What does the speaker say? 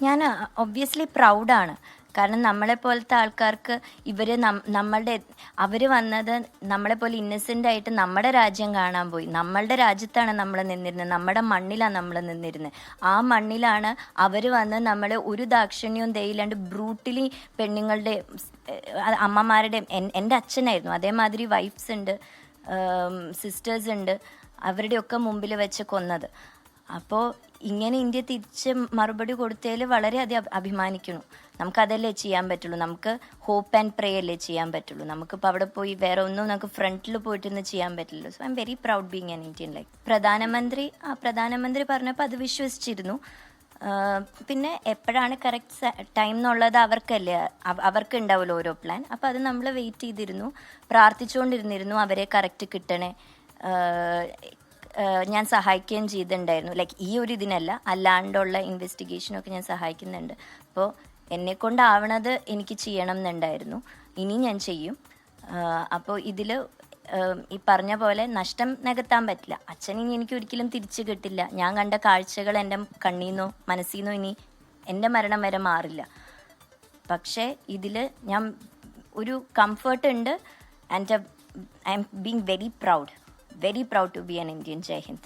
ഞാൻ ഒബ്വിയസ്ലി പ്രൗഡാണ്. കാരണം നമ്മളെപ്പോലത്തെ ആൾക്കാർക്ക് അവർ വന്നത് നമ്മളെപ്പോലെ ഇന്നസെൻ്റ് ആയിട്ട് നമ്മുടെ രാജ്യം കാണാൻ പോയി. നമ്മളുടെ രാജ്യത്താണ് നമ്മൾ നിന്നിരുന്നത്, നമ്മുടെ മണ്ണിലാണ് നമ്മൾ നിന്നിരുന്നത്. ആ മണ്ണിലാണ് അവർ വന്ന് നമ്മളെ ഒരു ദാക്ഷിണ്യവും ദയില്ലാണ്ട് ബ്രൂട്ടലി പെണ്ണുങ്ങളുടെ അമ്മമാരുടെയും എൻ്റെ അച്ഛനായിരുന്നു അതേമാതിരി വൈഫ്സ് ഉണ്ട്, സിസ്റ്റേഴ്സ് ഉണ്ട്, അവരുടെയൊക്കെ മുമ്പിൽ വെച്ച് കൊന്നത്. അപ്പോൾ ഇങ്ങനെ ഇന്ത്യ തിരിച്ച് മറുപടി കൊടുത്തതിൽ വളരെയധികം അഭിമാനിക്കുന്നു. നമുക്കതല്ലേ ചെയ്യാൻ പറ്റുള്ളൂ. നമുക്ക് ഹോപ്പ് ആൻഡ് പ്രേ അല്ലേ ചെയ്യാൻ പറ്റുള്ളൂ. നമുക്കിപ്പോൾ അവിടെ പോയി വേറെ ഒന്നും നമുക്ക് ഫ്രണ്ടിൽ പോയിട്ടൊന്നും ചെയ്യാൻ പറ്റില്ല. So I am very proud being an Indian. Like പ്രധാനമന്ത്രി പറഞ്ഞപ്പോൾ അത് വിശ്വസിച്ചിരുന്നു. പിന്നെ എപ്പോഴാണ് കറക്റ്റ് ടൈം എന്നുള്ളത് അവർക്കല്ലേ, അവർക്ക് ഉണ്ടാവുമല്ലോ ഓരോ പ്ലാൻ. അപ്പോൾ അത് നമ്മൾ വെയിറ്റ് ചെയ്തിരുന്നു, പ്രാർത്ഥിച്ചുകൊണ്ടിരുന്നിരുന്നു അവരെ കറക്റ്റ് കിട്ടണേ. ഞാൻ സഹായിക്കുകയും ചെയ്തിട്ടുണ്ടായിരുന്നു. ലൈക്ക് ഈ ഒരു ഇതിനല്ല, അല്ലാണ്ടുള്ള ഇൻവെസ്റ്റിഗേഷനൊക്കെ ഞാൻ സഹായിക്കുന്നുണ്ട്. അപ്പോൾ എന്നെക്കൊണ്ടാവണത് എനിക്ക് ചെയ്യണം എന്നുണ്ടായിരുന്നു, ഇനി ഞാൻ ചെയ്യും. അപ്പോൾ ഇതിൽ ഈ പറഞ്ഞ പോലെ നഷ്ടം നികത്താൻ പറ്റില്ല. അച്ഛനിനി എനിക്ക് ഒരിക്കലും തിരിച്ചു കിട്ടില്ല. ഞാൻ കണ്ട കാഴ്ചകൾ എൻ്റെ കണ്ണീന്നോ മനസ്സിന്നോ ഇനി എൻ്റെ മരണം വരെ മാറില്ല. പക്ഷേ ഇതിൽ ഞാൻ ഒരു കംഫർട്ട് ഉണ്ട്. And I M being very proud to be an Indian. Jai Hind.